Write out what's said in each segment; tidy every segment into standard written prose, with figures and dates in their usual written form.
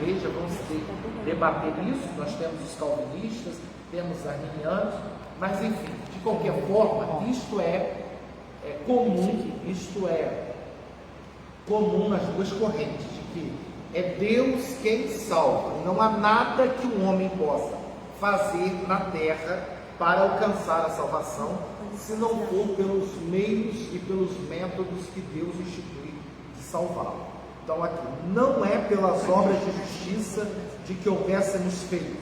igreja vão se debater isso. Nós temos os calvinistas, temos os arminianos, mas enfim, de qualquer forma, isto é comum nas duas correntes, de que é Deus quem salva. Não há nada que o homem possa fazer na terra para alcançar a salvação, se não for pelos meios e pelos métodos que Deus institui de salvá-lo. Então aqui, não é pelas obras de justiça de que houvessemos feito,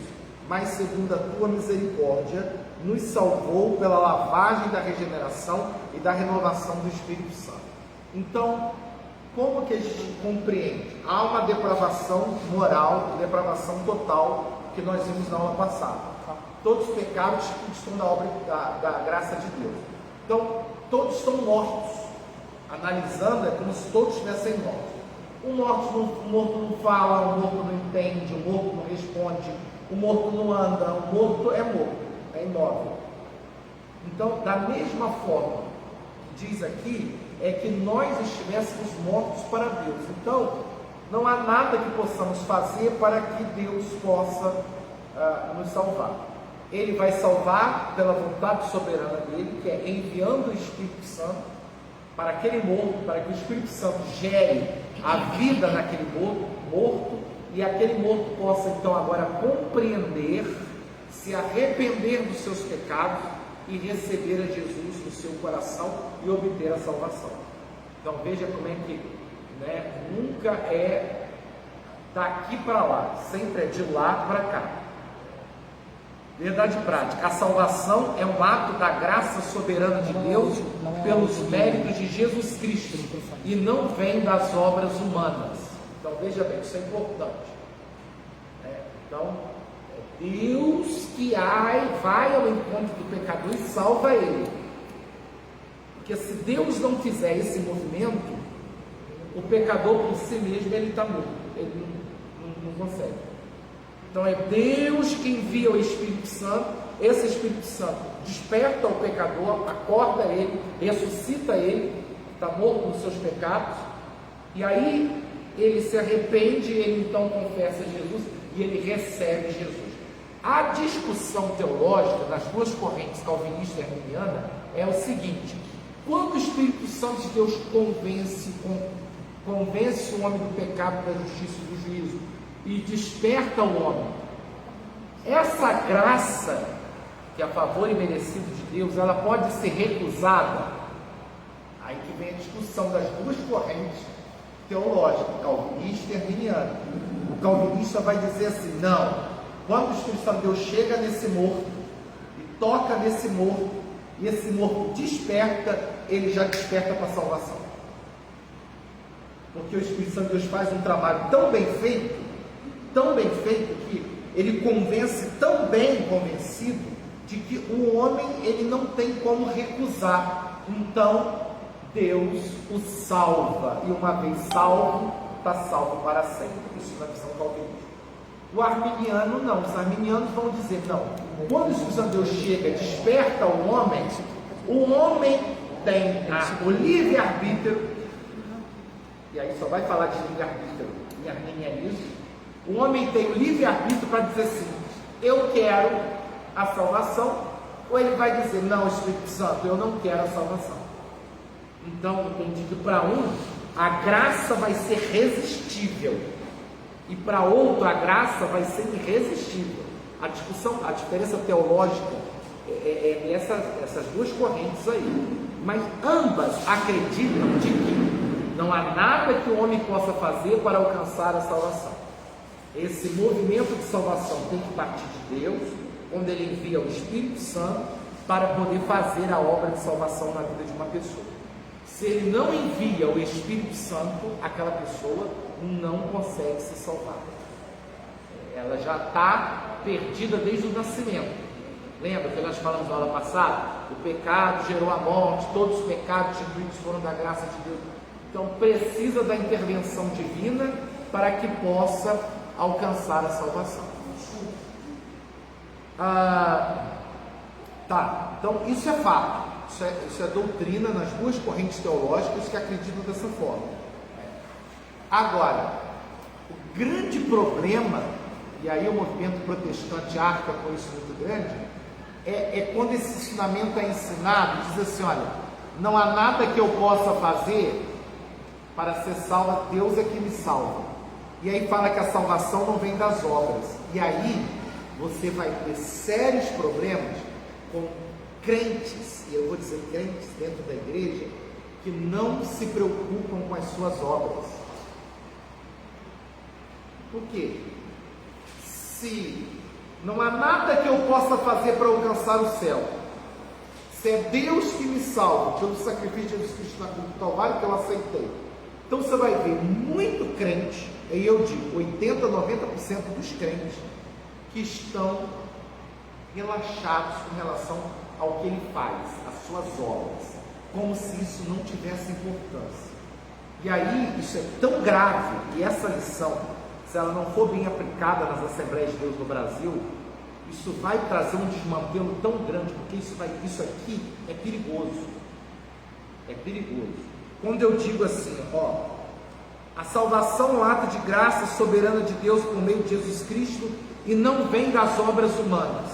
mas segundo a tua misericórdia, nos salvou pela lavagem da regeneração e da renovação do Espírito Santo. Então, como que a gente compreende? Há uma depravação moral, depravação total, que nós vimos na aula passada. Todos os pecados estão da obra da graça de Deus. Então, todos estão mortos. Analisando, é como se todos estivessem mortos. O morto não fala, o morto não entende, o morto não responde, o morto não anda, o morto, é imóvel. Então, da mesma forma que diz aqui, é que nós estivéssemos mortos para Deus. Então, não há nada que possamos fazer para que Deus possa nos salvar. Ele vai salvar pela vontade soberana dele, que é enviando o Espírito Santo para aquele morto, para que o Espírito Santo gere a vida naquele morto, e aquele morto possa então agora compreender, se arrepender dos seus pecados e receber a Jesus no seu coração e obter a salvação. Então veja como é que nunca é daqui para lá, sempre é de lá para cá. Verdade prática, a salvação é um ato da graça soberana de Deus pelos méritos de Jesus Cristo e não vem das obras humanas. Então veja bem, isso é importante. Então, é Deus que vai ao encontro do pecador e salva ele. Porque se Deus não fizer esse movimento, o pecador por si mesmo ele está morto, ele não consegue. Então é Deus que envia o Espírito Santo. Esse Espírito Santo desperta o pecador, acorda ele, ressuscita ele, está morto nos seus pecados, e aí ele se arrepende, ele então confessa Jesus e ele recebe Jesus. A discussão teológica das duas correntes, calvinista e arminiana, é o seguinte: quando o Espírito Santo de Deus convence o homem do pecado, da justiça e do juízo, e desperta o homem, essa graça, que é a favor e merecido de Deus, ela pode ser recusada? Aí que vem a discussão das duas correntes teológicas, calvinista e arminiana. O calvinista vai dizer assim: não, quando o Espírito Santo de Deus chega nesse morto e toca nesse morto, e esse morto desperta, ele já desperta para a salvação, porque o Espírito Santo de Deus faz um trabalho tão bem feito que ele convence, tão bem convencido, de que o homem ele não tem como recusar. Então Deus o salva, e uma vez salvo, está salvo para sempre. Isso na visão calvinista. O arminiano não, os arminianos vão dizer: não, quando o Espírito Santo de Deus chega, desperta o homem tem o livre-arbítrio, e aí só vai falar de livre-arbítrio em arminianismo. O homem tem o livre-arbítrio para dizer assim: eu quero a salvação, ou ele vai dizer: não, Espírito Santo, eu não quero a salvação. Então, entendi que para um, a graça vai ser resistível, e para outro, a graça vai ser irresistível. A discussão, a diferença teológica é essas duas correntes aí. Mas ambas acreditam de que não há nada que o homem possa fazer para alcançar a salvação. Esse movimento de salvação tem que partir de Deus, quando ele envia o Espírito Santo para poder fazer a obra de salvação na vida de uma pessoa. Se ele não envia o Espírito Santo, aquela pessoa não consegue se salvar. Ela já está perdida desde o nascimento. Lembra que nós falamos na aula passada? O pecado gerou a morte, todos os pecados instituídos foram da graça de Deus. Então precisa da intervenção divina para que possa alcançar a salvação. Então isso é fato, isso é doutrina nas duas correntes teológicas que acreditam dessa forma. Agora, grande problema, e aí o movimento protestante arca com isso muito grande, é quando esse ensinamento é ensinado, diz assim, olha, não há nada que eu possa fazer para ser salvo, Deus é que me salva. E aí fala que a salvação não vem das obras. E aí você vai ter sérios problemas com crentes, e eu vou dizer crentes dentro da igreja, que não se preocupam com as suas obras. Por quê? Se não há nada que eu possa fazer para alcançar o céu, se é Deus que me salva pelo sacrifício de Jesus Cristo na cruz do Calvário, que eu aceitei. Então você vai ver muito crente, aí eu digo, 80%, 90% dos crentes que estão relaxados com relação ao que ele faz, às suas obras, como se isso não tivesse importância. E aí isso é tão grave, e essa lição, se ela não for bem aplicada nas Assembleias de Deus no Brasil, isso vai trazer um desmantelo tão grande, porque isso aqui é perigoso. É perigoso. Quando eu digo assim, a salvação é um ato de graça soberana de Deus por meio de Jesus Cristo e não vem das obras humanas.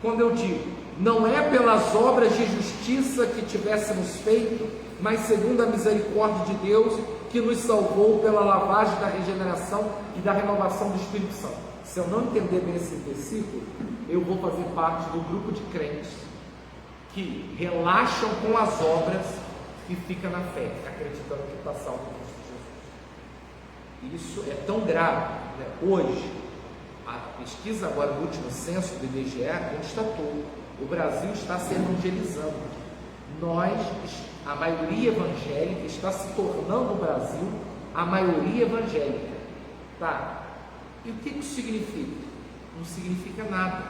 Quando eu digo, não é pelas obras de justiça que tivéssemos feito, mas segundo a misericórdia de Deus, que nos salvou pela lavagem da regeneração e da renovação do Espírito Santo. Se eu não entender bem esse versículo, eu vou fazer parte do grupo de crentes que relaxam com as obras e fica na fé, acreditando que está salvo em Cristo Jesus. Isso é tão grave, né? Hoje, a pesquisa agora do último censo do IBGE constatou, o Brasil está se evangelizando. A maioria evangélica está se tornando o Brasil a maioria evangélica. Tá? E o que isso significa? Não significa nada.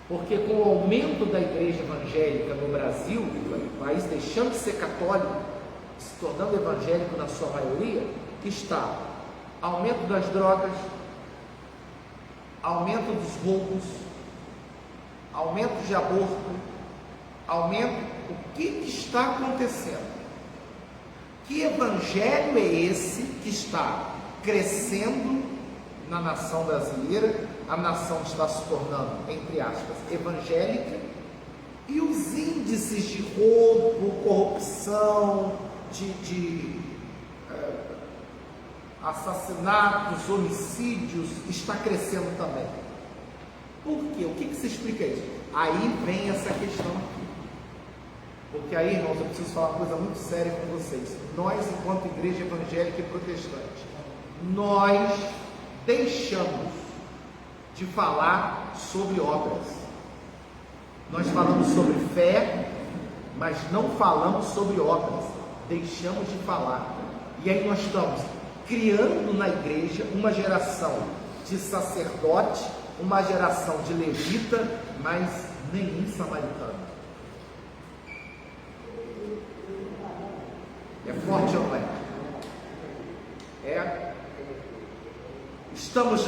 Porque com o aumento da igreja evangélica no Brasil, o país deixando de ser católico, se tornando evangélico na sua maioria, está aumento das drogas, aumento dos roubos, aumento de aborto, o que está acontecendo? Que evangelho é esse que está crescendo na nação brasileira? A nação está se tornando, entre aspas, evangélica, e os índices de roubo, corrupção, de assassinatos, homicídios, está crescendo também. Por quê? O que se explica isso? Aí vem essa questão aqui. Porque aí, irmãos, eu preciso falar uma coisa muito séria com vocês. Nós, enquanto igreja evangélica e protestante, nós deixamos de falar sobre obras. Nós falamos sobre fé, mas não falamos sobre obras. Deixamos de falar. E aí nós estamos criando na igreja uma geração de sacerdote, uma geração de levita, mas nenhum samaritano. É forte ou não é? Estamos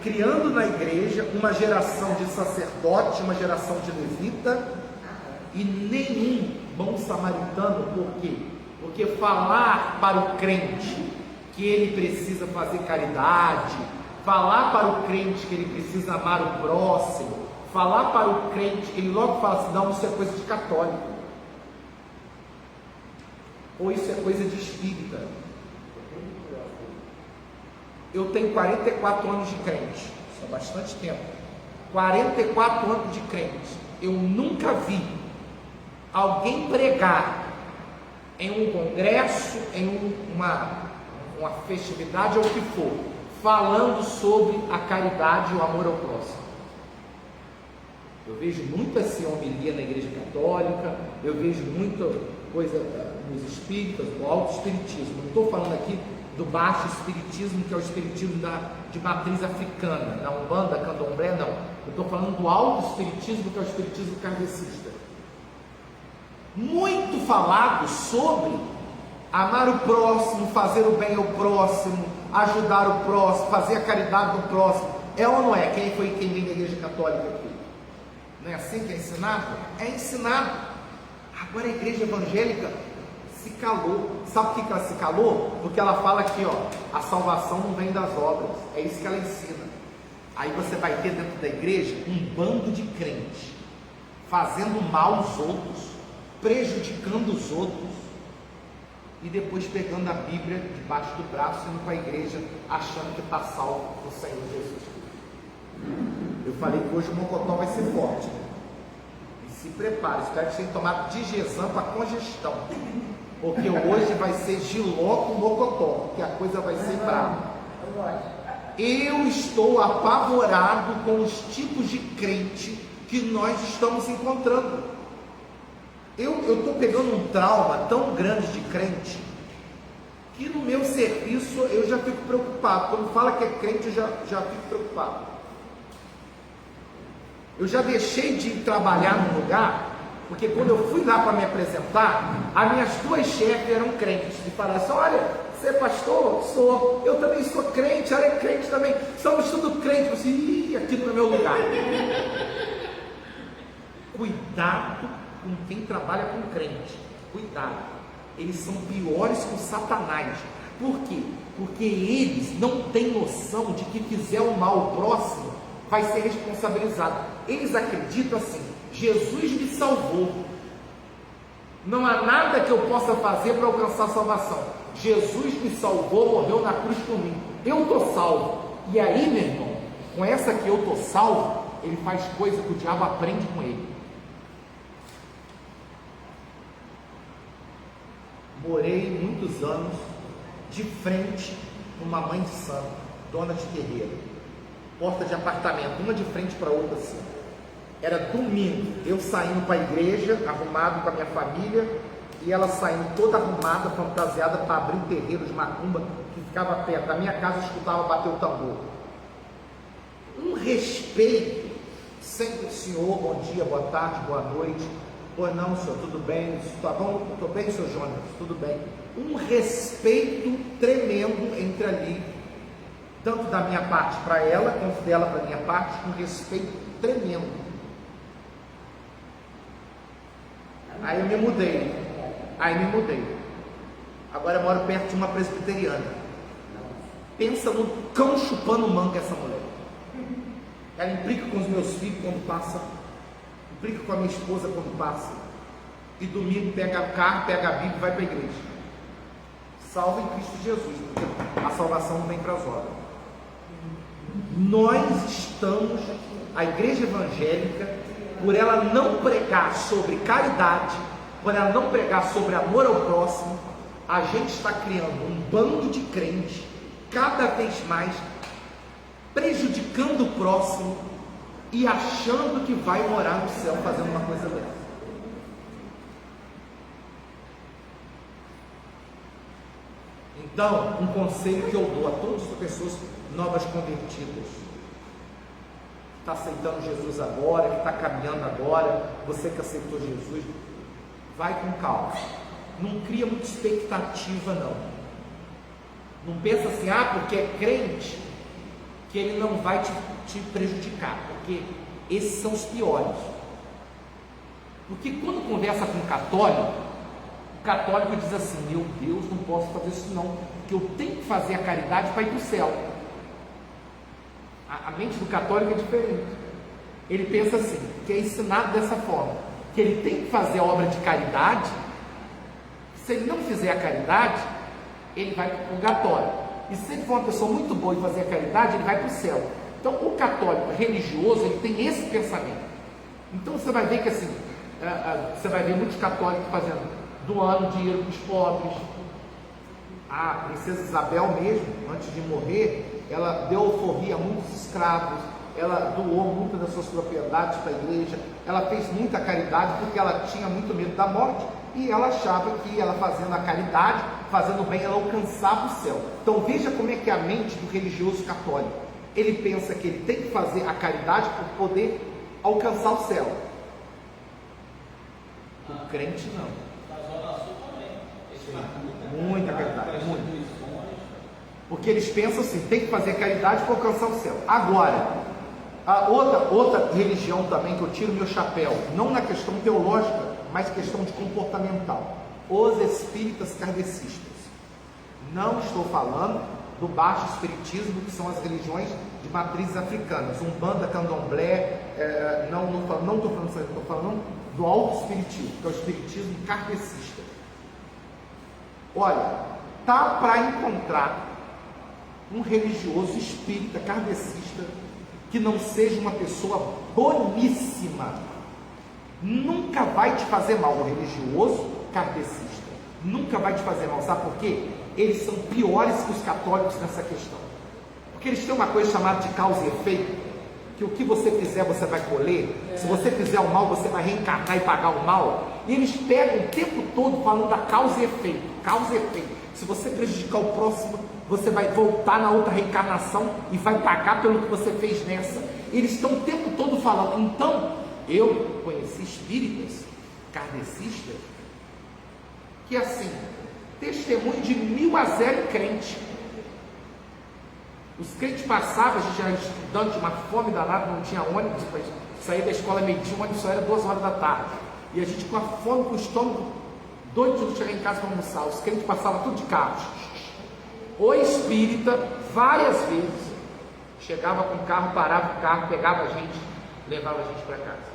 criando na igreja uma geração de sacerdote, uma geração de levita, e nenhum bom samaritano. Por quê? Porque falar para o crente que ele precisa fazer caridade, falar para o crente que ele precisa amar o próximo, falar para o crente que ele logo fala assim, não, isso é coisa de católico, ou isso é coisa de espírita. Eu tenho 44 anos de crente, isso é bastante tempo, 44 anos de crente, eu nunca vi alguém pregar em um congresso, em uma festividade ou o que for, falando sobre a caridade e o amor ao próximo. Eu vejo muita assim, homilia na igreja católica, eu vejo muita coisa nos espíritas, do alto espiritismo. Não estou falando aqui do baixo espiritismo, que é o espiritismo de matriz africana, da Umbanda, Candomblé, não. Eu estou falando do alto espiritismo, que é o espiritismo kardecista. Muito falado sobre amar o próximo, fazer o bem ao próximo, ajudar o próximo, fazer a caridade do próximo. É ou não é? Quem vem da igreja católica aqui? Não é assim que é ensinado? É ensinado. Agora a igreja evangélica se calou. Sabe por que ela se calou? Porque ela fala aqui, ó, a salvação não vem das obras. É isso que ela ensina. Aí você vai ter dentro da igreja um bando de crentes fazendo mal aos outros, prejudicando os outros, e depois pegando a Bíblia debaixo do braço e indo para a igreja achando que está salvo no Senhor Jesus. Eu falei que hoje o mocotó vai ser forte, né? E se prepare, espero que tenha tomado digestão para congestão, porque hoje vai ser giló com mocotó, porque a coisa vai ser brava. Eu estou apavorado com os tipos de crente que nós estamos encontrando. Eu estou pegando um trauma tão grande de crente, que no meu serviço eu já fico preocupado. Quando fala que é crente, eu já fico preocupado. Eu já deixei de trabalhar num lugar, porque quando eu fui lá para me apresentar, as minhas duas chefes eram crentes, e falaram assim: olha, você é pastor? Sou. Eu também sou crente, ela é crente também, somos tudo crente. Eu disse: aqui no meu lugar. Cuidado com quem trabalha com crente, cuidado, eles são piores que o Satanás. Por quê? Porque eles não têm noção de que fizer o mal ao próximo vai ser responsabilizado. Eles acreditam assim: Jesus me salvou, não há nada que eu possa fazer para alcançar a salvação. Jesus me salvou, morreu na cruz por mim, eu estou salvo. E aí, meu irmão, com essa que eu estou salvo, ele faz coisa que o diabo aprende com ele. Morei muitos anos de frente com uma mãe de santo, dona de terreiro, porta de apartamento, uma de frente para outra assim. Era domingo, eu saindo para a igreja, arrumado com a minha família, e ela saindo toda arrumada, fantasiada, para abrir um terreiro de macumba que ficava perto da minha casa. Eu escutava bater o tambor. Um respeito, sempre: senhor, bom dia, boa tarde, boa noite. Pois não, senhor, tudo bem? Está bom? Estou bem, senhor Jonas? Tudo bem. Um respeito tremendo entre ali, tanto da minha parte para ela, quanto dela para a minha parte, um respeito tremendo. Aí eu me mudei. Agora eu moro perto de uma presbiteriana. Pensa no cão chupando manga essa mulher. Ela implica com os meus filhos quando passa, implica com a minha esposa quando passa, e domingo pega o carro, pega a Bíblia e vai para a igreja. Salva em Cristo Jesus, porque a salvação não vem para as obras. Nós estamos, a igreja evangélica, por ela não pregar sobre caridade, por ela não pregar sobre amor ao próximo, a gente está criando um bando de crentes, cada vez mais prejudicando o próximo e achando que vai morar no céu fazendo uma coisa dessa. Então, um conselho que eu dou a todas as pessoas novas convertidas, que está aceitando Jesus agora, que está caminhando agora, você que aceitou Jesus, vai com calma, não cria muita expectativa não pensa assim: porque é crente, que ele não vai te prejudicar, porque esses são os piores. Porque quando conversa com um católico, o católico diz assim: meu Deus, não posso fazer isso não, porque eu tenho que fazer a caridade para ir para o céu. A mente do católico é diferente. Ele pensa assim, que é ensinado dessa forma, que ele tem que fazer a obra de caridade. Se ele não fizer a caridade, ele vai para o purgatório. E se ele for uma pessoa muito boa em fazer a caridade, ele vai para o céu. Então o católico religioso, ele tem esse pensamento. Então você vai ver que assim, você vai ver muitos católicos doando dinheiro para os pobres. A princesa Isabel mesmo, antes de morrer, ela deu alforria a muitos escravos, ela doou muitas das suas propriedades para a igreja, ela fez muita caridade porque ela tinha muito medo da morte, e ela achava que ela fazendo a caridade, fazendo bem, ela alcançava o céu. Então veja como é que é a mente do religioso católico. Ele pensa que ele tem que fazer a caridade para poder alcançar o céu. O crente não. Muita caridade, muito. Porque eles pensam assim: tem que fazer caridade para alcançar o céu. Agora, a outra religião também que eu tiro meu chapéu, não na questão teológica, mas questão de comportamental. os espíritas kardecistas. Não estou falando do baixo espiritismo, que são as religiões de matrizes africanas, Umbanda, Candomblé, não estou falando isso, estou falando do alto espiritismo, que é o espiritismo kardecista. Olha, tá para encontrar um religioso espírita kardecista que não seja uma pessoa boníssima. Nunca vai te fazer mal, o religioso kardecista nunca vai te fazer mal, sabe por quê? Eles são piores que os católicos nessa questão, porque eles têm uma coisa chamada de causa e efeito, que o que você fizer você vai colher, se você fizer o mal você vai reencarnar e pagar o mal, e eles pegam o tempo todo falando da causa e efeito, se você prejudicar o próximo, você vai voltar na outra reencarnação e vai pagar pelo que você fez nessa. Eles estão o tempo todo falando. Então, eu conheci espíritas kardecistas que assim, testemunho de 1000-0 crente. Os crentes passavam, a gente era estudante, uma fome danada, não tinha ônibus, depois saía da escola meio-dia, o ônibus só era 2 horas da tarde. E a gente com a fome, com o estômago doido de chegar em casa para almoçar. Os crentes passavam tudo de carro. O espírita, várias vezes, chegava com o carro, parava o carro, pegava a gente, levava a gente para casa.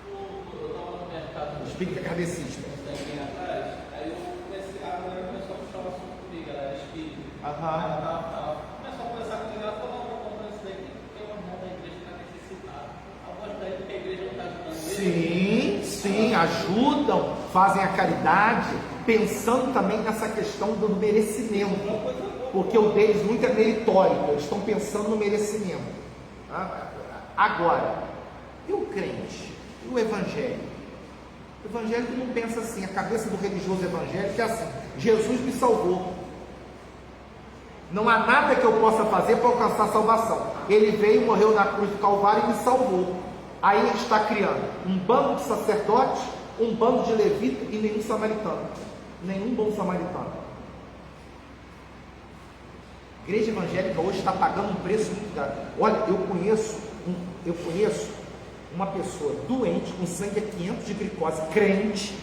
Eu estava no mercado. O espírita kardecista. Aí eu comecei a começar a puxar o assunto comigo, ela era espírita. Aham. Começou a conversar comigo, ela falou: não, vou comprar isso daqui, porque o irmão da igreja está necessitado. A voz daí porque a igreja não está ajudando ele. Sim, ajudam, fazem a caridade, pensando também nessa questão do merecimento, porque o deles muito é meritórico, eles estão pensando no merecimento. Agora, e o crente? E o evangélico? O evangélico não pensa assim, a cabeça do religioso evangélico é assim: Jesus me salvou, não há nada que eu possa fazer para alcançar a salvação, ele veio, morreu na cruz do Calvário e me salvou. Aí ele está criando um bando de sacerdotes, um bando de levita e nenhum samaritano, nenhum bom samaritano. A igreja evangélica hoje está pagando um preço muito caro. Olha, eu conheço uma pessoa doente, com sangue a 500 de glicose, crente,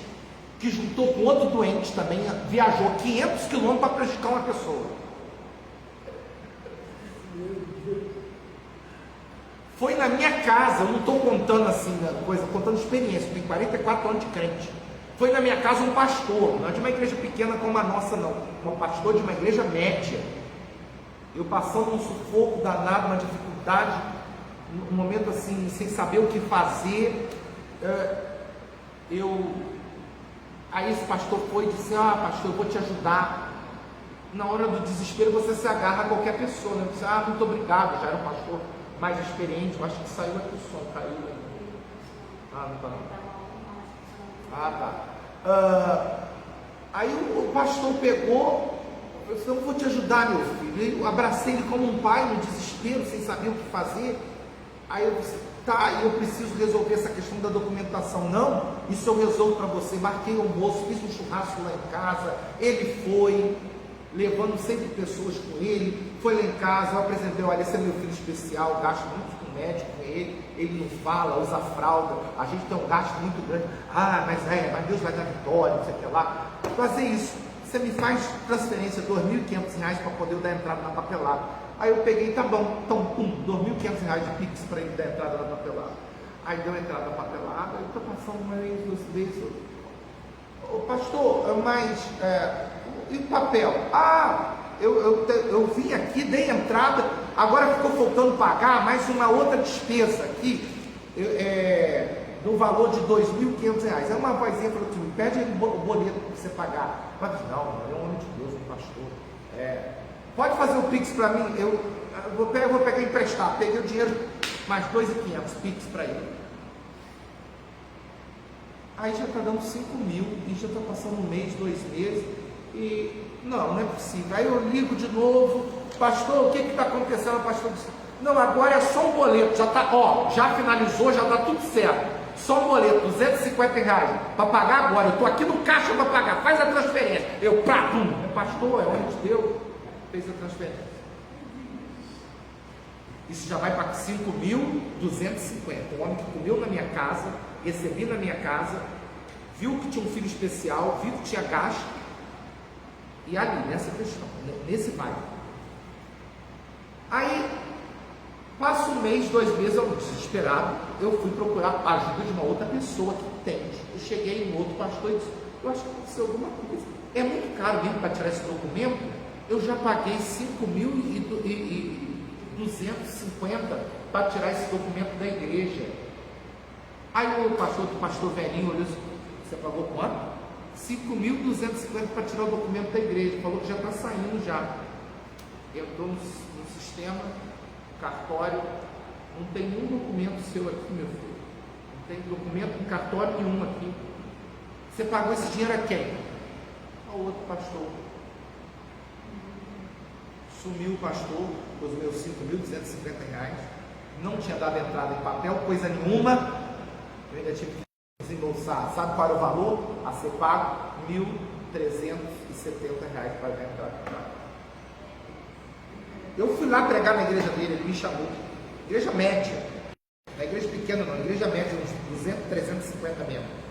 que juntou com outro doente também, viajou 500 quilômetros para prejudicar uma pessoa. Foi na minha casa, eu não estou contando assim coisa, contando experiência, eu tenho 44 anos de crente. Foi na minha casa um pastor, não é de uma igreja pequena como a nossa não, um pastor de uma igreja média. Eu passando um sufoco danado, uma dificuldade, um momento assim, sem saber o que fazer, aí esse pastor foi e disse: pastor, eu vou te ajudar. Na hora do desespero você se agarra a qualquer pessoa, né? Você, muito obrigado, já era um pastor mais experiente, eu acho que saiu aqui o som, caiu. Não tá não. Tá. Aí o pastor pegou, eu disse: eu vou te ajudar, meu filho. Eu abracei ele como um pai no desespero, sem saber o que fazer. Aí eu disse: tá, eu preciso resolver essa questão da documentação. Não, isso eu resolvo para você. Marquei o almoço, fiz um churrasco lá em casa, ele foi, levando sempre pessoas com ele, foi lá em casa, eu apresentei: olha, esse é meu filho especial, gasto muito com médico com ele não fala, usa fralda, a gente tem um gasto muito grande. Mas Deus vai dar vitória, não sei o que lá. Fazer isso, você me faz transferência de R$2.500 para poder eu dar entrada na papelada. Aí eu peguei: tá bom, então R$2.500 de Pix para ele dar entrada na papelada. Aí deu entrada na papelada, eu estou passando uma vez, 2 vezes. Ô pastor, mas e o papel? Eu vim aqui, dei entrada, agora ficou faltando pagar mais uma outra despesa aqui, no valor de R$2.500. Aí uma vozinha falou: me pede aí o boleto para você pagar. Mas não, é um homem de Deus, um pastor. Pode fazer o Pix para mim? Eu vou pegar e emprestar. Peguei o dinheiro, mais R$2.500 Pix para ele. Aí já está dando 5 mil, e já está passando 1 mês, 2 meses, e não é possível. Aí eu ligo de novo: pastor, o que está acontecendo? O pastor disse: não, agora é só um boleto, já está, já finalizou, já está tudo certo, só um boleto, R$250 para pagar agora, eu estou aqui no caixa para pagar, faz a transferência. Eu, pastor, é homem de Deus, fez a transferência. Isso já vai para 5.250. Um homem que comeu na minha casa, recebi na minha casa, viu que tinha um filho especial, viu que tinha gasto, e ali, nessa questão, nesse bairro. Aí, passa um mês, 2 meses, eu desesperado, eu fui procurar a ajuda de uma outra pessoa que entende. Eu cheguei em outro pastor e disse, eu acho que aconteceu alguma coisa. É muito caro mesmo para tirar esse documento, eu já paguei 5.250 para tirar esse documento da igreja. Aí o pastor velhinho olhou assim, você pagou quanto? 5.250 para tirar o documento da igreja, falou que já está saindo já. Entrou no sistema, cartório, não tem nenhum documento seu aqui, meu filho. Não tem documento em cartório nenhum aqui. Você pagou esse dinheiro a quem? Ao outro pastor. Sumiu o pastor com os meus R$5.250, não tinha dado entrada em papel, coisa nenhuma. Eu ainda tive que desembolsar. Sabe qual era o valor a ser pago? R$1.370 para a entrada. Eu fui lá pregar na igreja dele, ele me chamou. Igreja média, não é igreja pequena não, igreja média, uns 200, 350 membros.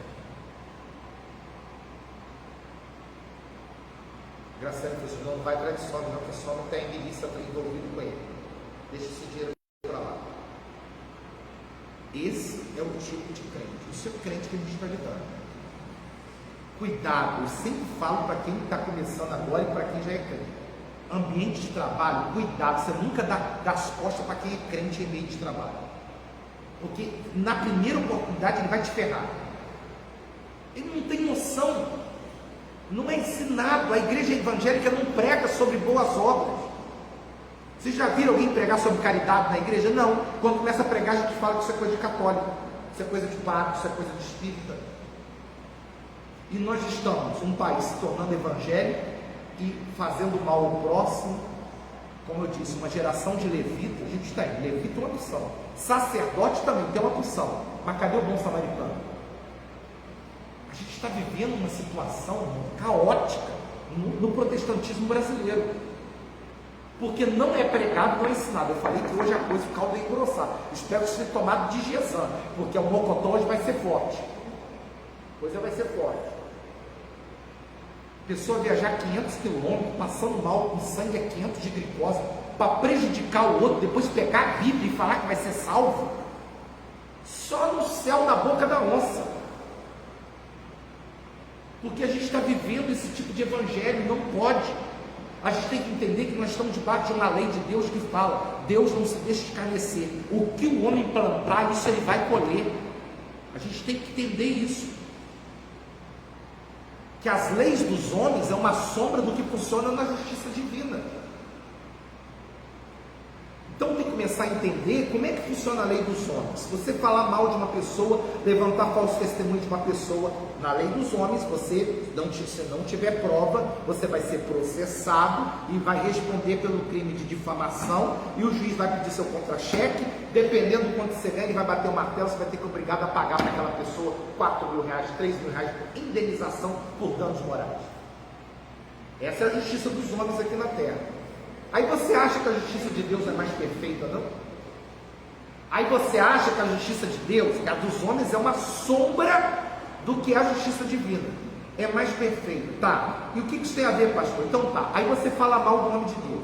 Graciano falou assim, não vai atrás de sobe não, porque só não tem milícia envolvido com ele. Deixa esse dinheiro para lá. Esse é o tipo de crente. Isso é o crente que a gente está lidando. Cuidado, eu sempre falo para quem está começando agora e para quem já é crente. Ambiente de trabalho, cuidado, você nunca dá as costas para quem é crente em meio de trabalho. Porque na primeira oportunidade ele vai te ferrar. Ele não tem noção, não é ensinado. A igreja evangélica não prega sobre boas obras. Vocês já viram alguém pregar sobre caridade na igreja? Não. Quando começa a pregar, a gente fala que isso é coisa de católico, isso é coisa de padre, isso é coisa de espírita. E nós estamos, um país se tornando evangélico e fazendo mal ao próximo. Como eu disse, uma geração de levitas. A gente tem, levita é uma opção, sacerdote também tem uma opção, mas cadê o bom samaritano? A gente está vivendo uma situação caótica no protestantismo brasileiro, porque não é pregado, não é ensinado. Eu falei que hoje a coisa, o caldo é engrossar. Espero que seja tomado de Gesam, porque o mocotó hoje vai ser forte, a coisa vai ser forte. Pessoa viajar 500 quilômetros, passando mal, com sangue a 500 de glicose, para prejudicar o outro, depois pegar a Bíblia e falar que vai ser salvo. Só no céu, na boca da onça. Porque a gente está vivendo esse tipo de evangelho, não pode. A gente tem que entender que nós estamos debaixo de uma lei de Deus que fala, Deus não se deixa escarnecer. O que o homem plantar, isso ele vai colher. A gente tem que entender isso. Que as leis dos homens é uma sombra do que funciona na justiça divina. Então tem que começar a entender como é que funciona a lei dos homens. Se você falar mal de uma pessoa, levantar falso testemunho de uma pessoa, na lei dos homens, se não tiver prova, você vai ser processado e vai responder pelo crime de difamação, e o juiz vai pedir seu contra-cheque. Dependendo do quanto você ganha, ele vai bater o martelo, você vai ter que obrigado a pagar para aquela pessoa R$4.000, R$3.000, indenização por danos morais. Essa é a justiça dos homens aqui na terra. Aí você acha que a justiça de Deus é mais perfeita, não? Aí você acha que a justiça de Deus, que a dos homens, é uma sombra do que é a justiça divina. É mais perfeita, tá? E o que isso tem a ver, pastor? Então tá, aí você fala mal do nome de Deus.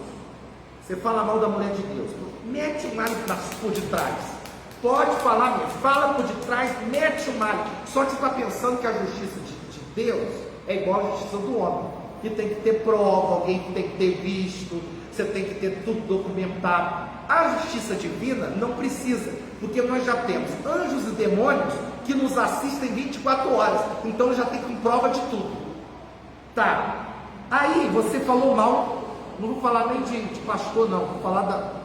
Você fala mal da mulher de Deus. Mete o malho por detrás. Pode falar mesmo, fala por detrás, mete o malho. Só que você está pensando que a justiça de Deus é igual à justiça do homem, que tem que ter prova, alguém que tem que ter visto, você tem que ter tudo documentado. A justiça divina não precisa, porque nós já temos anjos e demônios que nos assistem 24 horas, então já tem com prova de tudo. Tá, aí você falou mal, não vou falar nem de pastor não, vou falar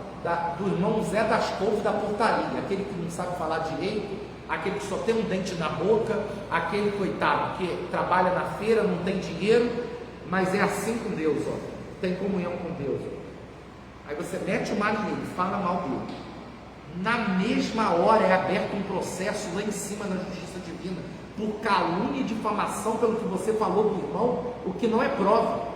do irmão Zé das Couves da portaria, aquele que não sabe falar direito, aquele que só tem um dente na boca, aquele coitado que trabalha na feira, não tem dinheiro, mas é assim com Deus, ó, tem comunhão com Deus. Aí você mete o malho nele, fala mal dele. Na mesma hora é aberto um processo lá em cima na justiça divina, por calúnia e difamação pelo que você falou do irmão, o que não é prova.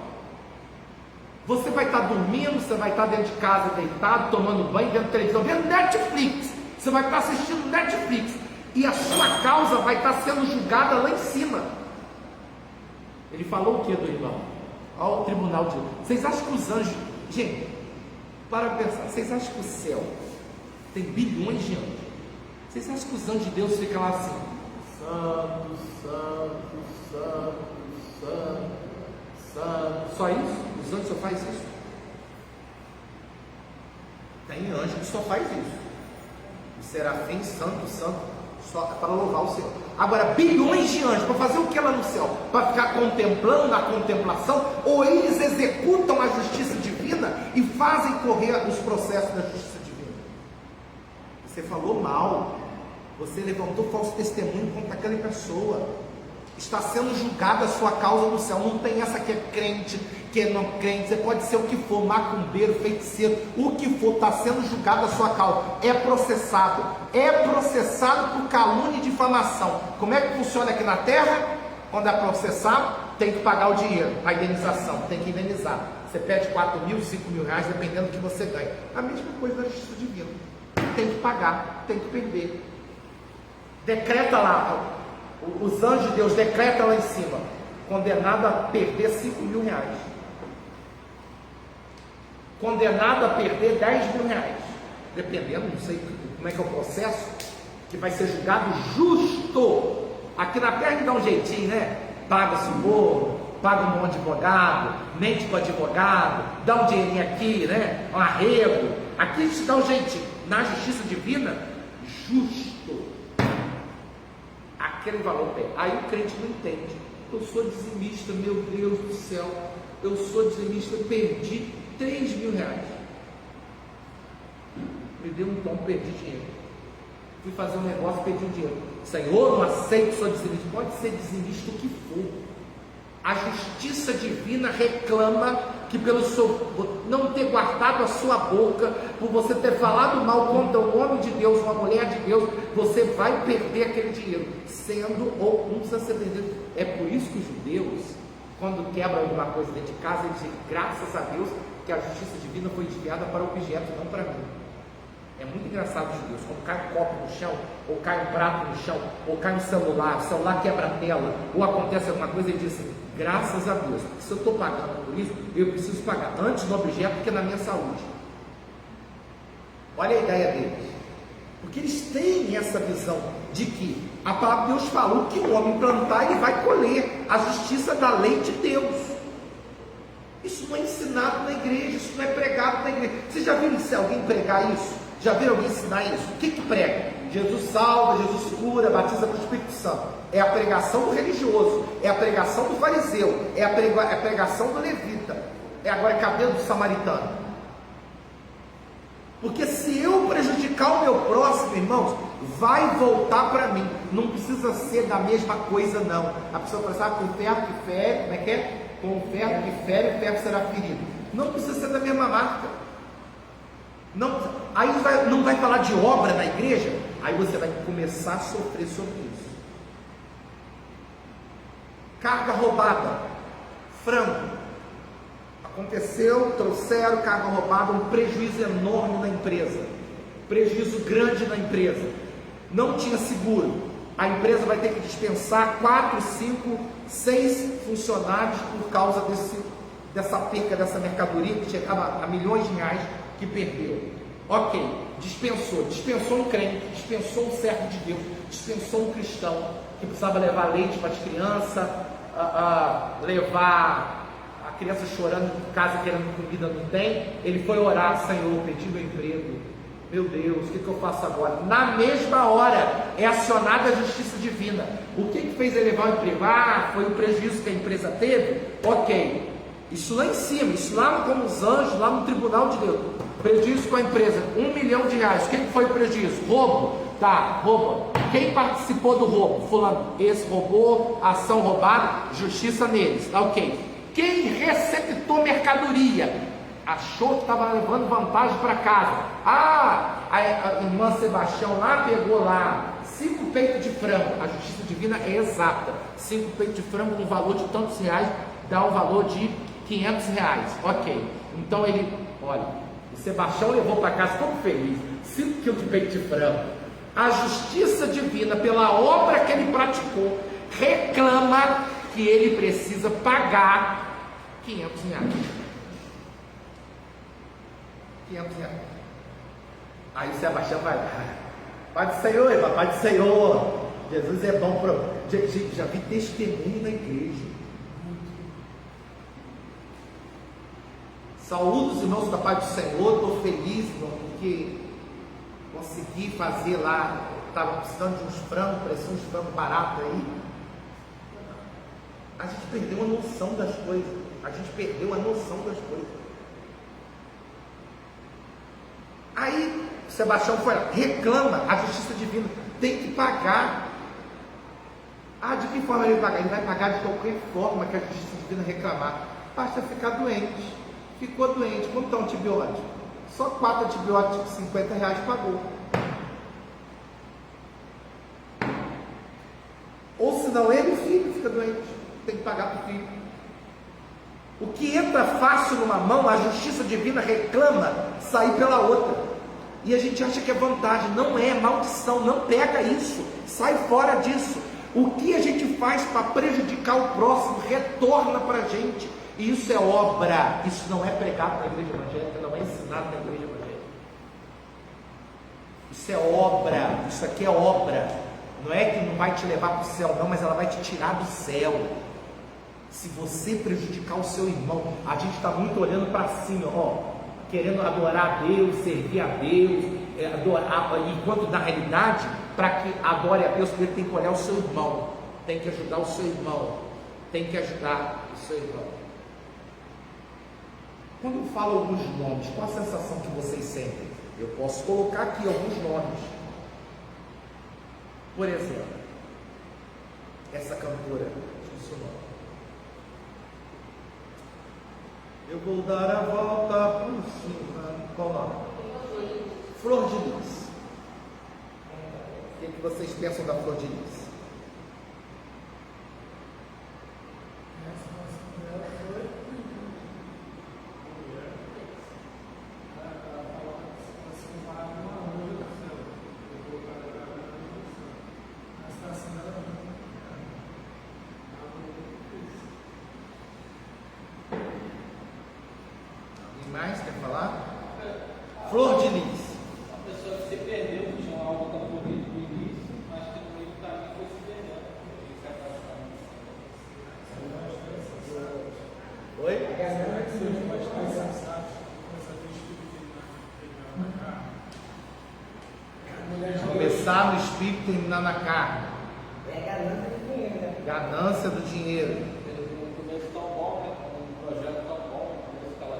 Você vai estar dormindo, você vai estar dentro de casa deitado, tomando banho, vendo televisão, vendo Netflix. Você vai estar assistindo Netflix. e a sua causa vai estar sendo julgada lá em cima. Ele falou o que do irmão? Ao tribunal de Deus. Vocês acham que os anjos, gente, para pensar, vocês acham que o céu tem bilhões de anjos? Vocês acham que os anjos de Deus ficam lá assim? Santo, santo, santo, santo, santo. Só isso? Os anjos só fazem isso? Tem anjo que só faz isso. O serafim, santo, santo, só para louvar o Senhor. Agora, bilhões de anjos, para fazer o que lá no céu? Para ficar contemplando na contemplação? Ou eles executam a justiça divina e fazem correr os processos da justiça divina? Você falou mal, você levantou falso testemunho contra aquela pessoa, está sendo julgada a sua causa no céu. Não tem essa que é crente, que é não crente, você pode ser o que for, macumbeiro, feiticeiro, o que for, está sendo julgada a sua causa, é processado por calúnia e difamação. Como é que funciona aqui na terra? Quando é processado, tem que pagar o dinheiro, a indenização, tem que indenizar. Você pede 4 mil, 5 mil reais, dependendo do que você ganha. A mesma coisa da justiça divina, tem que pagar, tem que perder. Decreta lá, os anjos de Deus decretam lá em cima, condenado a perder 5 mil reais, condenado a perder 10 mil reais, dependendo, não sei como é que é o processo, que vai ser julgado justo. Aqui na terra dá um jeitinho, né? Paga-se o bolo, paga um monte de advogado, mente para advogado, dá um dinheirinho aqui, né? Um arrego. Aqui a gente dá um jeitinho. Na justiça divina, justo. Aquele valor tem. Aí o crente não entende. Eu sou dizimista, meu Deus do céu. Eu sou dizimista, eu perdi 3 mil reais. Me deu um tom, perdi dinheiro. Fui fazer um negócio, perdi o dinheiro. Senhor, não aceito, sou dizimista. Pode ser dizimista o que for. A justiça divina reclama que pelo seu não ter guardado a sua boca, por você ter falado mal contra um homem de Deus, uma mulher de Deus, você vai perder aquele dinheiro, sendo ou não precisa ser vendido. É por isso que os judeus, quando quebram alguma coisa dentro de casa, eles dizem, graças a Deus que a justiça divina foi desviada para o objeto, não para mim. É muito engraçado os judeus, quando cai um copo no chão, ou cai um prato no chão, ou cai um celular, o celular quebra a tela, ou acontece alguma coisa, ele diz assim, graças a Deus, se eu estou pagando por isso, eu preciso pagar antes no objeto que na minha saúde. Olha a ideia deles, porque eles têm essa visão de que a palavra de Deus falou que o homem plantar, ele vai colher a justiça da lei de Deus. Isso não é ensinado na igreja, isso não é pregado na igreja. Você já viu se alguém pregar isso? Já viram alguém ensinar isso? O que prega? Jesus salva, Jesus cura, batiza com o Espírito Santo. É a pregação do religioso, é a pregação do fariseu, é a pregação do levita. É agora cabelo do samaritano. Porque se eu prejudicar o meu próximo, irmãos, vai voltar para mim. Não precisa ser da mesma coisa, não. A pessoa fala assim, com ferro que fere, como é que é? Com o ferro que fere, o ferro será ferido. Não precisa ser da mesma marca. Não, aí não vai falar de obra na igreja, aí você vai começar a sofrer sobre isso. Carga roubada, frango, aconteceu, trouxeram carga roubada, um prejuízo enorme na empresa, prejuízo grande na empresa, não tinha seguro, a empresa vai ter que dispensar 4, 5, 6 funcionários por causa dessa perca, dessa mercadoria que chegava a milhões de reais, que perdeu. Ok, dispensou um crente, dispensou um servo de Deus, dispensou um cristão que precisava levar leite para as crianças, levar a criança chorando em casa querendo comida, não tem. Ele foi orar, Senhor, pedi meu emprego, meu Deus, o que eu faço agora? Na mesma hora é acionada a justiça divina. O que fez ele levar o emprego? Foi o prejuízo que a empresa teve? Ok, isso lá em cima, isso lá como os anjos, lá no tribunal de Deus. Prejuízo com a empresa, R$1 milhão. Quem foi o prejuízo? Roubo? Tá, roubo. Quem participou do roubo? Fulano. Esse roubou, ação roubada, justiça neles. Tá, ok. Quem receptou mercadoria? Achou que estava levando vantagem para casa. A irmã Sebastião lá pegou lá 5 peitos de frango. A justiça divina é exata. 5 peitos de frango no valor de tantos reais dá o valor de R$500. Ok. Então ele, olha, o Sebastião levou para casa todo feliz 5 quilos de peito de frango. a justiça divina, pela obra que ele praticou, reclama que ele precisa pagar 500 reais. 500 reais. Aí o Sebastião vai, Pai do Senhor, Pai do Senhor, Jesus é bom para... Gente, já vi testemunho na igreja. Saúdo os irmãos da paz do Senhor, estou feliz, irmão, porque consegui fazer lá, estava precisando de uns frangos, parecia uns frangos baratos aí. A gente perdeu a noção das coisas. Aí, Sebastião foi lá, reclama, a justiça divina, tem que pagar. De que forma ele vai pagar? Ele vai pagar de qualquer forma que a justiça divina reclamar. Basta ficar doente. Ficou doente, quanto está um antibiótico? Só 4 antibióticos, 50 reais pagou. Ou senão ele, o filho, fica doente, tem que pagar para o filho. O que entra fácil numa mão, a justiça divina reclama sair pela outra. E a gente acha que é vantagem, não é maldição, não pega isso, sai fora disso. O que a gente faz para prejudicar o próximo, retorna para a gente. E isso é obra, isso não é pregado na igreja evangélica, não é ensinado na igreja evangélica. Isso é obra, isso aqui é obra. Não é que não vai te levar para o céu, não, mas ela vai te tirar do céu. Se você prejudicar o seu irmão, a gente está muito olhando para cima, querendo adorar a Deus, servir a Deus, enquanto na realidade, para que adore a Deus, primeiro tem que olhar o seu irmão, tem que ajudar o seu irmão, tem que ajudar o seu irmão. Quando eu falo alguns nomes, qual a sensação que vocês sentem? Eu posso colocar aqui alguns nomes. Por exemplo, essa cantora, esqueci o nome. Eu vou dar a volta por cima. Qual o nome? Flor de Lis. O que vocês pensam da Flor de Lis? Mais quer falar? Flor de Lis. A pessoa que se perdeu, tinha algo da Flor de Lis no início, mas que no meio do caminho foi se perdendo. Oi? Começar no espírito e terminar na carne. É ganância do dinheiro. Ganância do dinheiro. Um começo tão bom, né? Um projeto tão bom, um começo que ela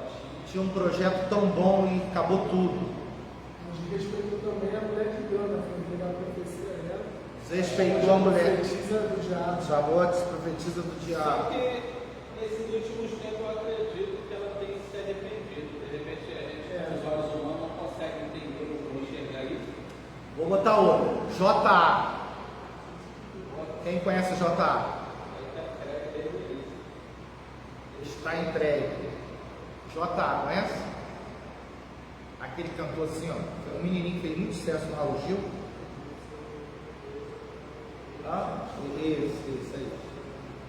Tinha um projeto tão bom e acabou tudo. Desrespeitou também a mulher que deu, né? Foi entregar a profecia a ela. Desrespeitou a mulher. Profetiza do diabo. Chamou a profetisa do Só diabo. que nesses últimos tempos eu acredito que ela tem se arrependido. De repente a gente, os olhos humanos, não consegue entender ou enxergar isso. Vou botar outra. J.A. Quem conhece o J.A.? Está entregue. J.A., conhece? Aquele cantor assim, um menininho que fez muito sucesso no Raul Gil. Isso aí.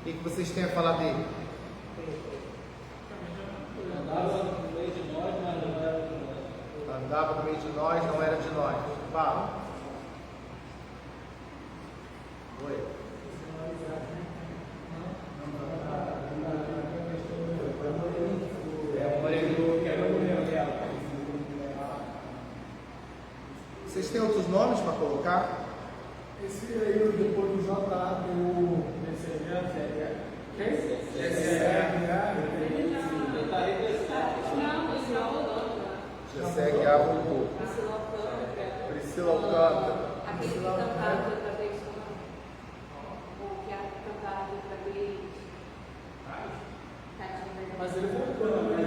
O que vocês têm a falar dele? Andava no meio de nós, mas não era de nós. Andava no meio de nós, não era de nós. Fala. Oi. Vocês têm outros nomes para colocar? Esse aí, depois do J.A., tem o SRA. Quem? Ele está regressando. Já segue a voltou. Priscila Alcântara. Aquele que cantava outra vez, o que cantava outra vez. Mas ele voltou, né?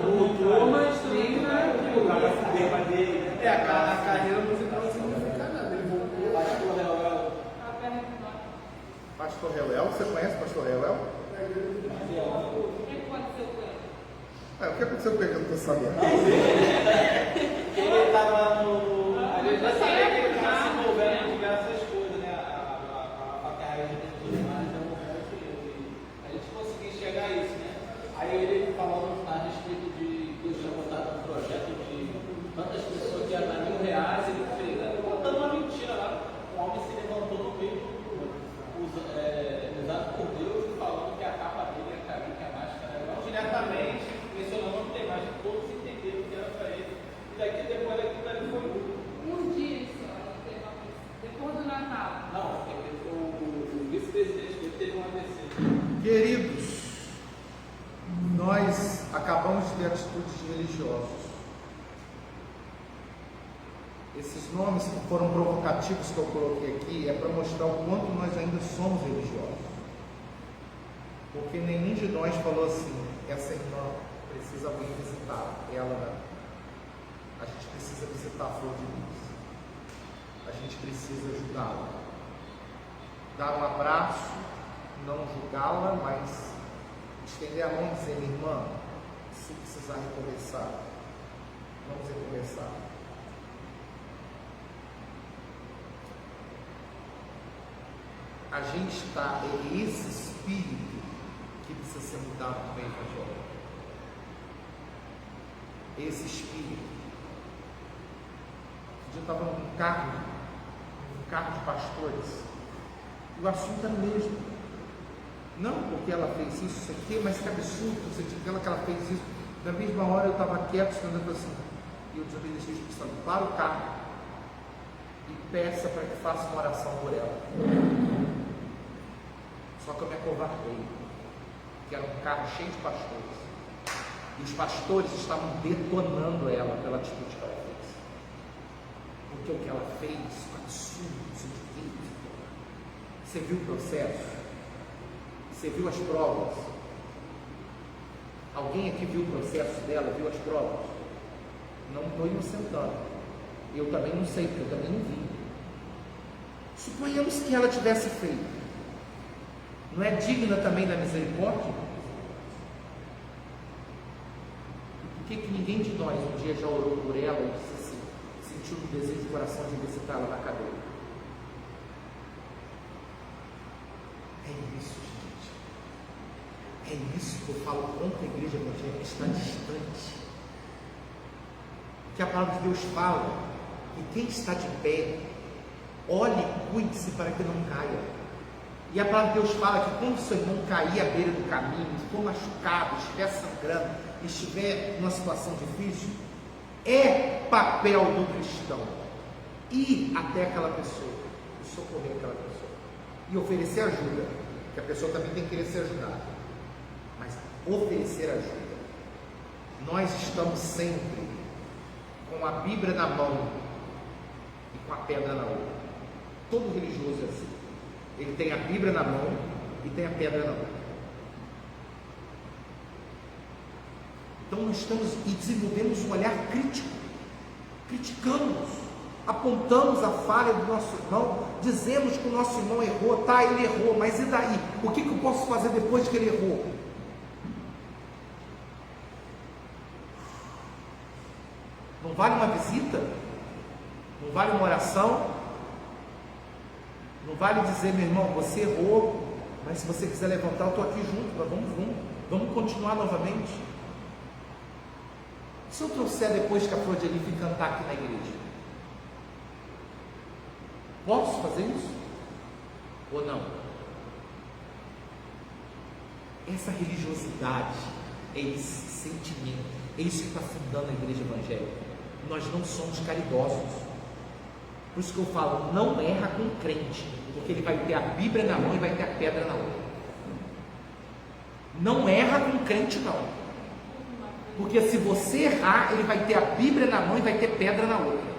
Voltou, mas tem, né? A carreira musical não significa nada. Ele voltou. Pastor Reuel, você conhece o Pastor Reuel? O que aconteceu com ele? Eu não estou sabendo. Ele estava no Esses nomes que foram provocativos que eu coloquei aqui é para mostrar o quanto nós ainda somos religiosos. Porque nenhum de nós falou assim, essa irmã precisa alguém visitar, ela não. A gente precisa visitar a flor de lis. A gente precisa ajudá-la. Dar um abraço, não julgá-la, mas estender a mão e dizer, minha irmã, se precisar recomeçar, vamos recomeçar. A gente está, é esse espírito que precisa ser mudado no meio evangélico. Esse espírito. Eu estava num carro de pastores, e o assunto era o mesmo. Não porque ela fez isso aqui, mas que absurdo, você tinha que ela fez isso. Na mesma hora eu estava quieto, estudando assim, e eu desobedeci o Espírito Santo, para o carro e peça para que faça uma oração por ela. Só que eu me acovardei, que era um carro cheio de pastores, e os pastores estavam detonando ela pela atitude que ela fez. Porque o que ela fez, o absurdo, isso de Deus. Você viu o processo? Você viu as provas? Alguém aqui viu o processo dela, viu as provas? Não estou inocentando. Eu também não sei, porque eu também não vi. Suponhamos que ela tivesse feito. Não é digna também da misericórdia? E por que ninguém de nós um dia já orou por ela e disse assim, sentiu o desejo do coração de visitar ela na cadeia? É isso, gente. É isso que eu falo contra a igreja evangélica, que está distante. Que a palavra de Deus fala, e quem está de pé, olhe e cuide-se para que não caia. E a palavra de Deus fala que quando seu irmão cair à beira do caminho, for machucado, estiver sangrando, estiver numa situação difícil, é papel do cristão ir até aquela pessoa e socorrer aquela pessoa e oferecer ajuda, que a pessoa também tem que querer ser ajudada, mas oferecer ajuda. Nós estamos sempre com a Bíblia na mão e com a pedra na outra. Todo religioso é assim. Ele tem a Bíblia na mão e tem a pedra na outra. Então nós estamos e desenvolvemos um olhar crítico, criticamos, apontamos a falha do nosso irmão, dizemos que o nosso irmão errou, tá, ele errou, mas e daí? O que eu posso fazer depois que ele errou? Não vale uma visita? Não vale uma oração? Não vale dizer, meu irmão, você errou, mas se você quiser levantar, eu estou aqui junto, vamos continuar novamente. Se eu trouxer depois que a Flor de Lis cantar aqui na igreja, posso fazer isso? Ou não? Essa religiosidade, é esse sentimento, é isso que está fundando a igreja evangélica. Nós não somos caridosos. Por isso que eu falo, não erra com o crente, porque ele vai ter a Bíblia na mão e vai ter a pedra na outra. Não erra com o crente, não. Porque se você errar, ele vai ter a Bíblia na mão e vai ter pedra na outra.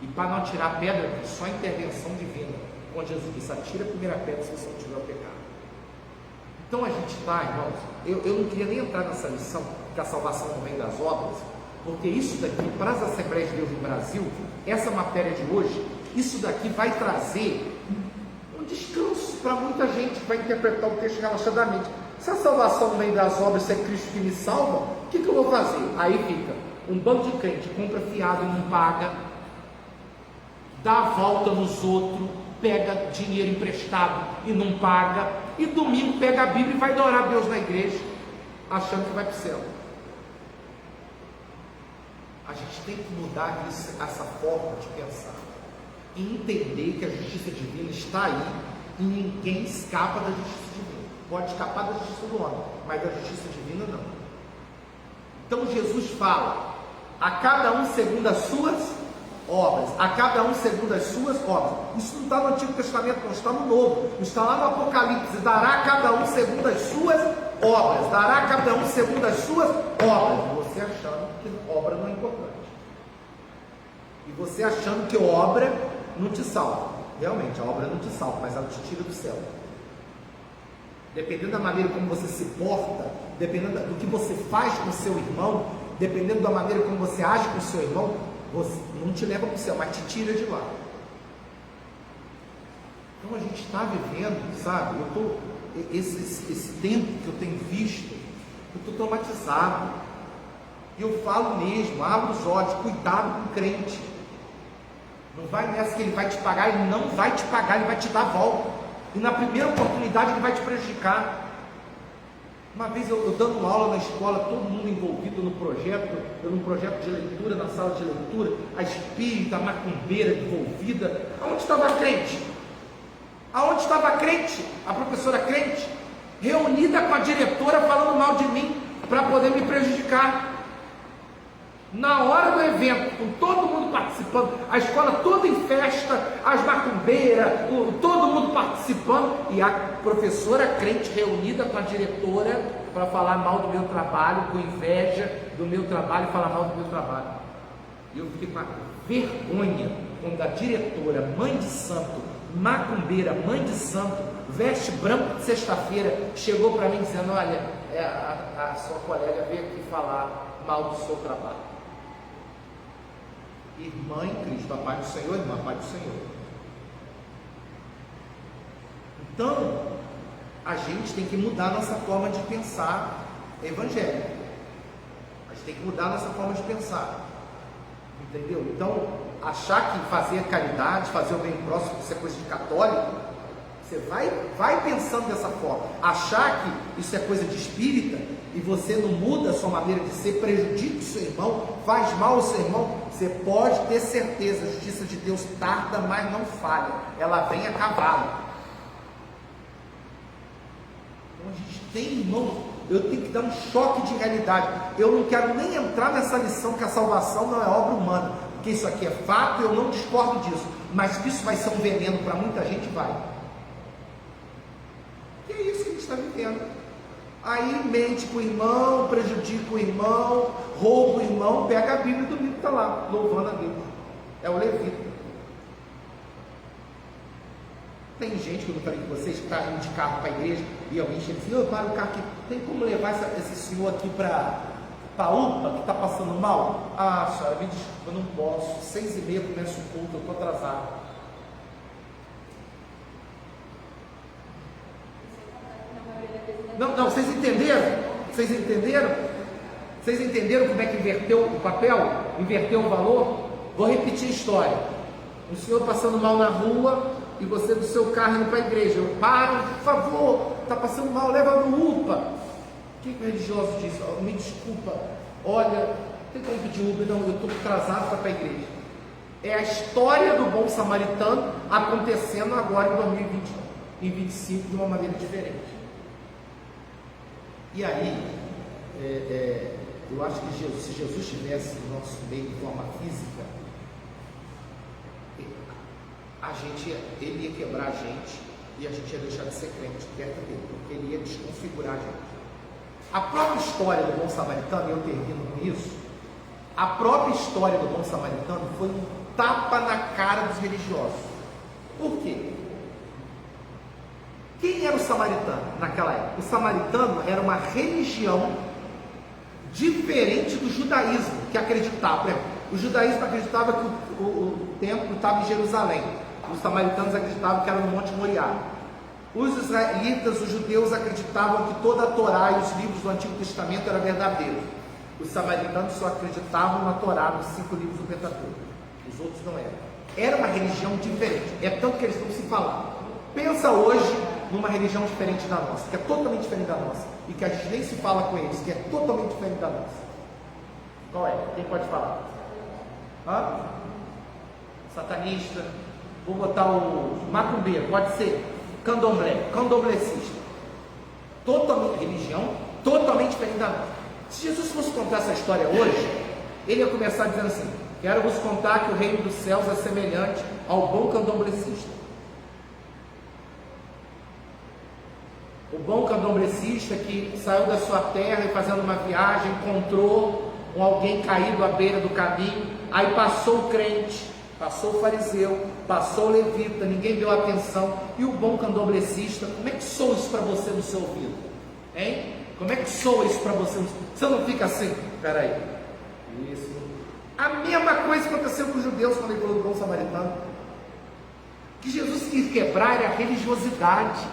E para não atirar a pedra, só intervenção divina. Quando Jesus disse, atira a primeira pedra se você não tiver o pecado. Então a gente está, irmãos, eu não queria nem entrar nessa lição, que a salvação não vem das obras, porque isso daqui, para as Assembleias de Deus no Brasil, essa matéria de hoje, isso daqui vai trazer um descanso para muita gente que vai interpretar o texto relaxadamente. Se a salvação não vem das obras, se é Cristo que me salva, o que eu vou fazer? Aí fica um bando de crente, compra fiado e não paga, dá a volta nos outros, pega dinheiro emprestado e não paga, e domingo pega a Bíblia e vai adorar a Deus na igreja, achando que vai para o céu. A gente tem que mudar essa forma de pensar e entender que a justiça divina está aí e ninguém escapa da justiça divina. Pode escapar da justiça do homem, mas da justiça divina não. Então Jesus fala, a cada um segundo as suas obras, a cada um segundo as suas obras. Isso não está no Antigo Testamento, não, está no Novo, está lá no Apocalipse. Dará a cada um segundo as suas obras, dará a cada um segundo as suas obras. Você achando que obra não é importante. E você achando que obra não te salva. Realmente, a obra não te salva, mas ela te tira do céu. Dependendo da maneira como você se porta, dependendo do que você faz com o seu irmão, dependendo da maneira como você age com o seu irmão, você não te leva para o céu, mas te tira de lá. Então a gente está vivendo, sabe? Esse tempo que eu tenho visto, eu estou traumatizado. E eu falo mesmo, abro os olhos, cuidado com o crente. Não vai nessa que ele vai te pagar, ele não vai te pagar, ele vai te dar a volta. E na primeira oportunidade ele vai te prejudicar. Uma vez eu dando uma aula na escola, todo mundo envolvido no projeto, num projeto de leitura, na sala de leitura, a espírita, a macumbeira envolvida. Aonde estava a crente? Aonde estava a crente? A professora crente? Reunida com a diretora falando mal de mim para poder me prejudicar. Na hora do evento, com todo mundo participando, a escola toda em festa, as macumbeiras, todo mundo participando, e a professora crente reunida com a diretora para falar mal do meu trabalho, com inveja do meu trabalho, falar mal do meu trabalho. E eu fiquei com a vergonha quando a diretora, mãe de santo, macumbeira, mãe de santo, veste branco de sexta-feira, chegou para mim dizendo: olha, a sua colega veio aqui falar mal do seu trabalho. Irmã em Cristo, a paz do Senhor, irmã, a paz do Senhor. Então, a gente tem que mudar a nossa forma de pensar evangélico. A gente tem que mudar a nossa forma de pensar. Entendeu? Então, achar que fazer caridade, fazer o bem próximo, isso é coisa de católico, você vai pensando dessa forma. Achar que isso é coisa de espírita e você não muda a sua maneira de ser, prejudica o seu irmão, faz mal ao seu irmão, você pode ter certeza, a justiça de Deus tarda, mas não falha, ela vem a cavalo. Então a gente tem, irmão, eu tenho que dar um choque de realidade. Eu não quero nem entrar nessa lição que a salvação não é obra humana, porque isso aqui é fato, eu não discordo disso, mas que isso vai ser um veneno para muita gente, vai. E é isso que a gente está vivendo. Aí mente com o irmão, prejudica o irmão, rouba o irmão, pega a Bíblia e domingo está lá, louvando a Deus. É o levita. Tem gente, que eu não falei com vocês, que está indo de carro para a igreja e alguém chega assim: eu paro o carro aqui, tem como levar esse senhor aqui para a UPA, que está passando mal? Ah, senhora, me desculpa, eu não posso, 6h30 começa o culto, eu estou atrasado. Não, vocês entenderam? Vocês entenderam? Vocês entenderam como é que inverteu o papel? Inverteu o valor? Vou repetir a história. O senhor passando mal na rua e você do seu carro indo para a igreja. Eu paro, por favor, está passando mal, leva no UPA. O que o religioso disse? Oh, me desculpa, olha, tem como pedir Uber? Não, eu estou atrasado para a igreja. É a história do bom samaritano acontecendo agora em 2025 de uma maneira diferente. E aí, eu acho que se Jesus estivesse no nosso meio de forma física, ele ia quebrar a gente e a gente ia deixar de ser crente perto dele, porque ele ia desconfigurar a gente. A própria história do bom samaritano, e eu termino com isso, a própria história do bom samaritano foi um tapa na cara dos religiosos. Por quê? Quem era o samaritano naquela época? O samaritano era uma religião diferente do judaísmo, que acreditava. Por exemplo, o judaísmo acreditava que o templo estava em Jerusalém. Os samaritanos acreditavam que era no Monte Moriá. Os israelitas, os judeus, acreditavam que toda a Torá e os livros do Antigo Testamento eram verdadeiros. Os samaritanos só acreditavam na Torá, nos 5 livros do Pentateuco. Os outros não eram. Era uma religião diferente. É tanto que eles não se falavam. Pensa hoje numa religião diferente da nossa, que é totalmente diferente da nossa, e que a gente nem se fala com eles, que é totalmente diferente da nossa. Qual é? Quem pode falar? Hã? Satanista. Vou botar o macumbeiro, pode ser candomblé, candomblecista. Totalmente, religião totalmente diferente da nossa. Se Jesus fosse contar essa história hoje, ele ia começar dizendo assim: quero vos contar que o reino dos céus é semelhante ao bom candomblecista. O bom candomblecista que saiu da sua terra e fazendo uma viagem, encontrou alguém caído à beira do caminho, aí passou o crente, passou o fariseu, passou o levita, ninguém deu atenção, e o bom candomblessista. Como é que soa isso para você no seu ouvido? Hein? Como é que soa isso para você? Você não fica assim, peraí, isso. A mesma coisa aconteceu com os judeus quando ele falou do bom samaritano. Que Jesus quis quebrar era a religiosidade.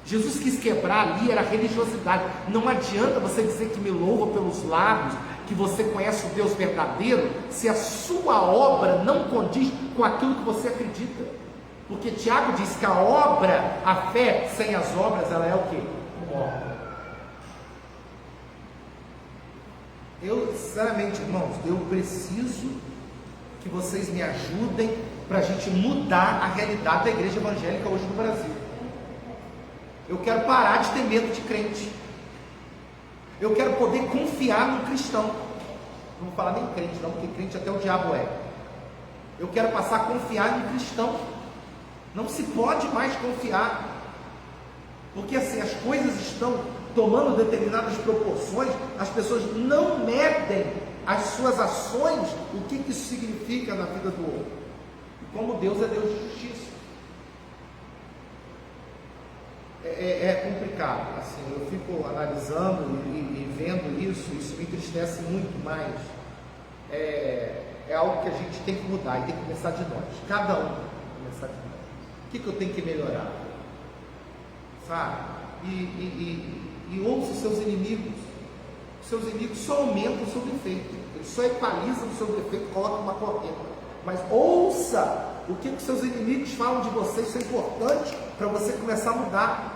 Jesus quis quebrar ali era a religiosidade. Não adianta você dizer que me louva pelos lábios, que você conhece o Deus verdadeiro, se a sua obra não condiz com aquilo que você acredita. Porque Tiago diz que a obra, a fé sem as obras, ela é o quê? Morta. Eu, sinceramente, irmãos, eu preciso que vocês me ajudem para a gente mudar a realidade da igreja evangélica hoje no Brasil. Eu quero parar de ter medo de crente. Eu quero poder confiar no cristão. Não vou falar nem crente não, porque crente até o diabo é. Eu quero passar a confiar no cristão. Não se pode mais confiar. Porque assim, as coisas estão tomando determinadas proporções, as pessoas não medem as suas ações, o que isso significa na vida do outro. E como Deus é Deus de justiça. É complicado, assim, eu fico analisando e vendo isso me entristece muito, mas é algo que a gente tem que mudar e tem que começar de nós, cada um tem que começar de nós. O que eu tenho que melhorar? Sabe? E ouça os seus inimigos. Os seus inimigos só aumentam o seu defeito, eles só equalizam o seu defeito, colocam uma correta. Mas ouça o que os seus inimigos falam de você, isso é importante para você começar a mudar.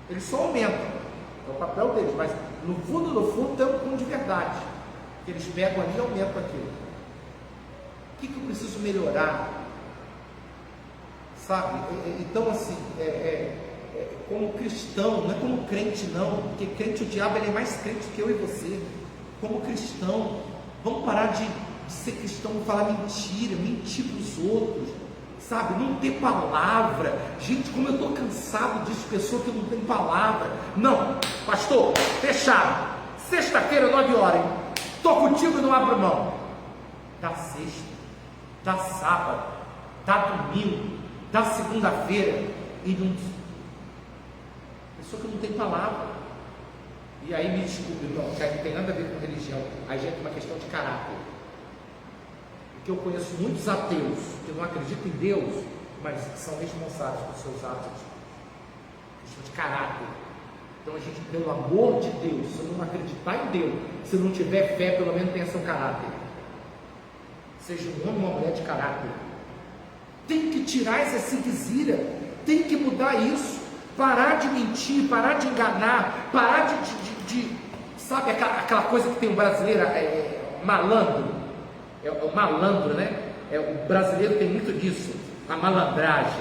Eles só aumentam, é o papel deles, mas no fundo tem um fundo de verdade, que eles pegam ali e aumentam aquilo. O que eu preciso melhorar? Sabe? Então assim, como cristão, não é como crente não, porque crente, o diabo ele é mais crente que eu e você. Como cristão, vamos parar de ser cristão e falar mentira, mentir para os outros, sabe? Não ter palavra. Gente, como eu estou cansado disso, pessoa que não tem palavra. Não, pastor, fechado. Sexta-feira, 9 horas, hein? Estou contigo e não abro mão. Da sexta, da sábado, da domingo, da segunda-feira, e não. Pessoa que não tem palavra. E aí me desculpe, irmão, que aí não tem nada a ver com religião, aí já é uma questão de caráter. Porque eu conheço muitos ateus que não acreditam em Deus, mas são responsáveis por seus atos. Questão de caráter. Então a gente, pelo amor de Deus, se eu não acreditar em Deus, se eu não tiver fé, pelo menos tenha seu caráter. Seja um homem ou uma mulher de caráter. Tem que tirar essa ziquezira, tem que mudar isso. Parar de mentir, parar de enganar, parar de sabe aquela coisa que tem um brasileiro, malandro, o malandro, né? O brasileiro tem muito disso, a malandragem,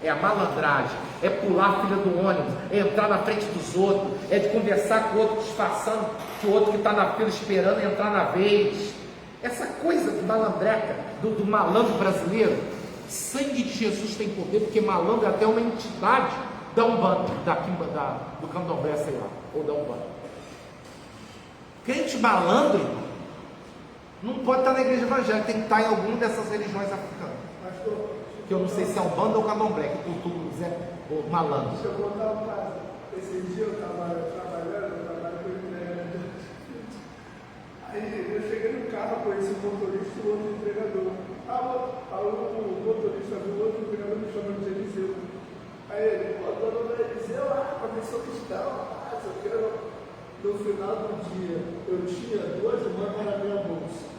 é pular a fila do ônibus, é entrar na frente dos outros, é de conversar com o outro disfarçando que o outro que está na fila esperando entrar na vez. Essa coisa de malandreca, do malandro brasileiro, sangue de Jesus tem poder, porque malandro é até uma entidade da Umbanda, do Candomblé, sei lá, ou da Umbanda. Crente malandro, irmão, não pode estar na igreja evangélica, tem que estar em alguma dessas religiões africanas. Pastor, Que eu não sei se é Umbanda ou Candomblé, que cultua o malandro. deixa eu contar um caso. Esse dia eu estava trabalhando com entregador. Aí eu cheguei no carro, conheci o motorista e o outro entregador. O motorista viu o outro entregador me chamando de Eliseu. Aí ele, dona Eliseu, começou cristão, eu quero. No final do dia, eu tinha 2 mangas na minha bolsa.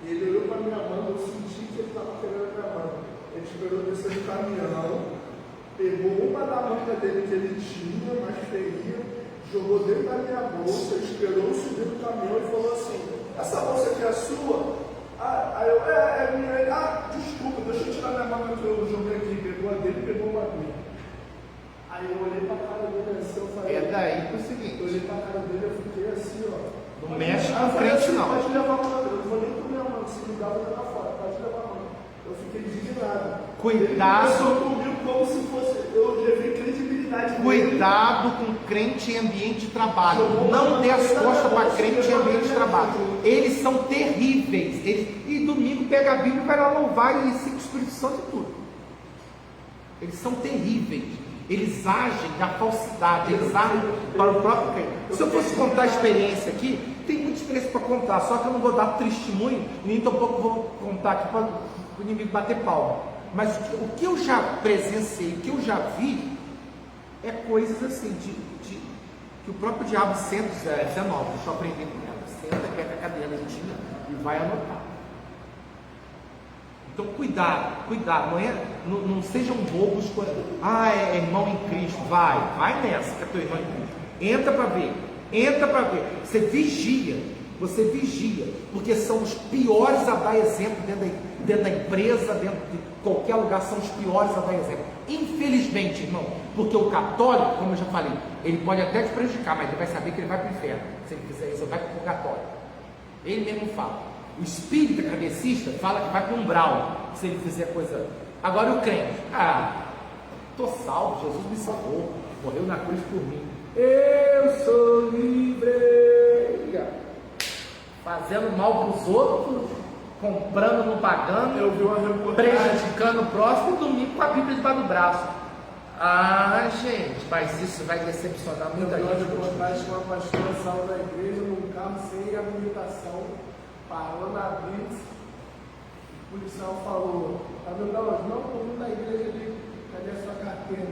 Ele olhou para minha mão, eu senti que ele estava querendo minha mão. Ele esperou descer do caminhão, pegou uma da manga dele que ele tinha, mais feia, jogou dentro da minha bolsa, esperou subir do caminhão e falou assim: essa bolsa aqui é sua? Aí eu, é minha. Ele, desculpa, deixa eu tirar minha manga que eu joguei aqui. Pegou a dele e pegou uma minha. Aí eu olhei pra cara dele assim, eu falei... É daí pro seguinte... Eu olhei pra cara dele, eu fiquei assim, ó... Não mexe com crente, não. Pode levar a mão, eu não vou nem comer a mão, se me dá, eu vou jogar fora, pode levar a mão. Eu fiquei indignado. Cuidado. Ele comigo como se fosse... Eu levei credibilidade autoridade dele. Cuidado com crente em ambiente de trabalho. Não dê as costas para crente em ambiente de trabalho. Eles são terríveis. E domingo pega a Bíblia e vai lá louvar e cita o Espírito Santo e tudo. Eles são terríveis. Eles agem da falsidade. Eles agem para o próprio crente. Se eu fosse contar a experiência aqui, tem muita experiência para contar. Só que eu não vou dar testemunho, nem tampouco vou contar aqui para o inimigo bater palma. Mas o que eu já presenciei, o que eu já vi, é coisas assim, que o próprio diabo senta, 19, deixa eu aprender com ela, senta, pega a cadeira lentinha e vai anotar. Então cuidado, não sejam bobos, é irmão em Cristo, vai nessa que é teu irmão em Cristo, entra para ver, você vigia, porque são os piores a dar exemplo dentro da empresa, dentro de qualquer lugar, são os piores a dar exemplo. Infelizmente, irmão, porque o católico, como eu já falei, ele pode até te prejudicar, mas ele vai saber que ele vai para o inferno. Se ele fizer isso, ele vai para o purgatório. Ele mesmo fala. O espírita kardecista fala que vai para o umbral, se ele fizer coisa. Agora o crente, estou salvo, Jesus me salvou, morreu na cruz por mim. Eu sou livre. Fazendo mal para os outros, comprando, não pagando, Eu vi uma reportagem. prejudicando o próximo e domingo com a Bíblia debaixo do braço. Gente, mas isso vai decepcionar Eu muita vi uma gente. reportagem que uma pastora saiu da igreja num carro sem habilitação, parou na blitz, o policial falou, tá vendo onde? Não, estou vindo da igreja ali, cadê a sua carteira?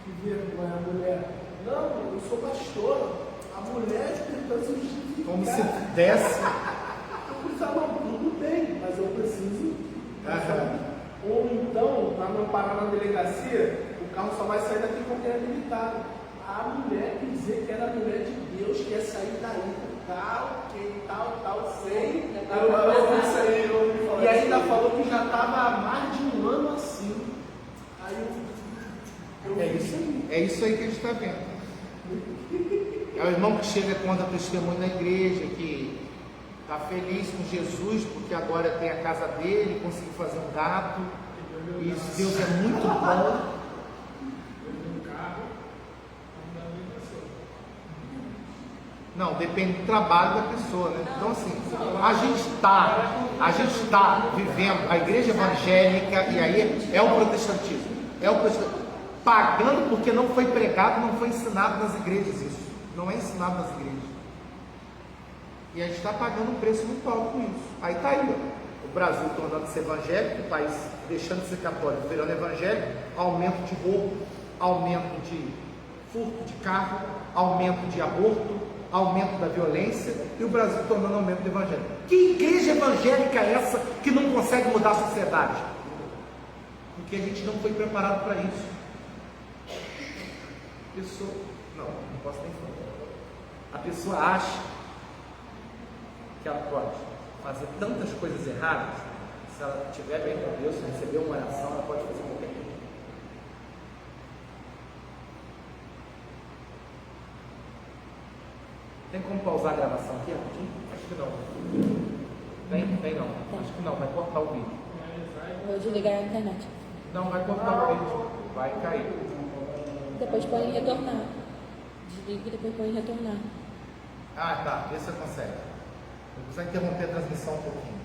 Que vergonha, a mulher. Não, eu sou pastora. A mulher tentando se justificar. Como se desse. O policial, não, tudo bem, mas eu preciso. Ou então, para não parar na delegacia, o carro só vai sair daqui com quem é habilitado. A mulher quer dizer que era a mulher de Deus, que ia sair daí com tal, que tal, sem. Eu ouvi isso aí, eu ouvi falar. E ainda falou que já estava há mais de um ano assim. Aí eu vi isso aí. É isso aí que a gente está vendo. É o irmão que chega conta testemunho na igreja, que está feliz com Jesus, porque agora tem a casa dele, conseguiu fazer um gato. Isso, Deus é muito bom. Não, depende do trabalho da pessoa, né? Então assim, a gente está vivendo a igreja evangélica, e aí é o protestantismo, pagando porque não foi pregado, não foi ensinado nas igrejas isso, não é ensinado nas igrejas, e a gente está pagando um preço muito alto com isso. Aí está aí, ó, o Brasil tornando-se evangélico, o país deixando de ser católico, virando evangélico, aumento de roubo, aumento de furto de carro, aumento de aborto, aumento da violência, e o Brasil tornando aumento do evangelho. Que igreja evangélica é essa que não consegue mudar a sociedade? Porque a gente não foi preparado para isso. Não posso nem falar. A pessoa acha que ela pode fazer tantas coisas erradas, se ela estiver bem com Deus, se receber uma oração, ela pode fazer qualquer coisa. Tem como pausar a gravação aqui? Acho que não. Tem não. Acho que não, vai cortar o vídeo. Vou desligar a internet. Não, vai cortar o vídeo. Vai cair. Depois pode retornar. Desliga e depois pode retornar. Tá. Vê se você consegue. Eu vou precisar interromper a transmissão um pouquinho.